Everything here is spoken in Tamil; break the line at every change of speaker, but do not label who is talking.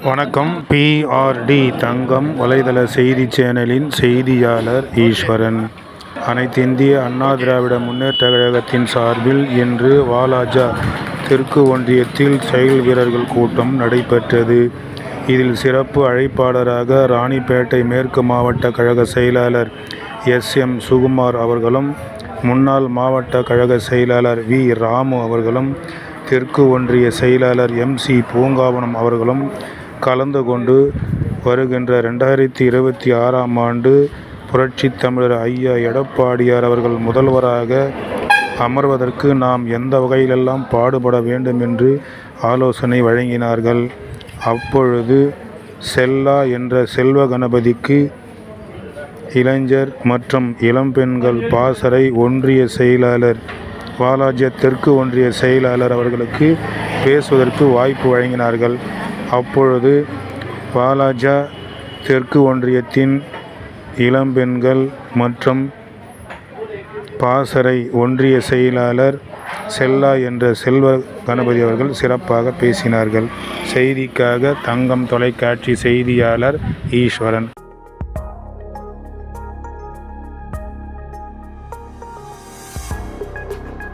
வணக்கம். பிஆர்டி தங்கம் வலைதள செய்தி சேனலின் செய்தியாளர் ஈஸ்வரன். அனைத்திந்திய அண்ணா திராவிட முன்னேற்ற கழகத்தின் சார்பில் இன்று வாலாஜா தெற்கு ஒன்றியத்தில் செயல் வீரர்கள் கூட்டம் நடைபெற்றது. இதில் சிறப்பு அழைப்பாளராக ராணிப்பேட்டை மேற்கு மாவட்ட கழக செயலாளர் SM சுகுமார் அவர்களும், முன்னாள் மாவட்ட கழக செயலாளர் V ராமு அவர்களும், தெற்கு ஒன்றிய செயலாளர் MC பூங்காவனம் அவர்களும் கலந்து கொண்டு வருகின்ற 2026ஆம் ஆண்டு புரட்சித் தமிழர் ஐயா எடப்பாடியார் அவர்கள் முதல்வராக அமர்வதற்கு நாம் எந்த வகையிலெல்லாம் பாடுபட வேண்டும் என்று ஆலோசனை வழங்கினார்கள். அப்பொழுது செல்லா என்ற செல்வ கணபதிக்கு இளைஞர் மற்றும் இளம்பெண்கள் பாசறை ஒன்றிய செயலாளர் வாலாஜா தெற்கு ஒன்றிய செயலாளர் அவர்களுக்கு பேசுவதற்கு வாய்ப்பு வழங்கினார்கள். அப்பொழுது வாலாஜா தெற்கு ஒன்றியத்தின் இளம்பெண்கள் மற்றும் பாசறை ஒன்றிய செயலாளர் செல்லா என்ற செல்வ கணபதி அவர்கள் சிறப்பாக பேசினார்கள். செய்திக்காக தங்கம் தொலைக்காட்சி செய்தியாளர் ஈஸ்வரன்.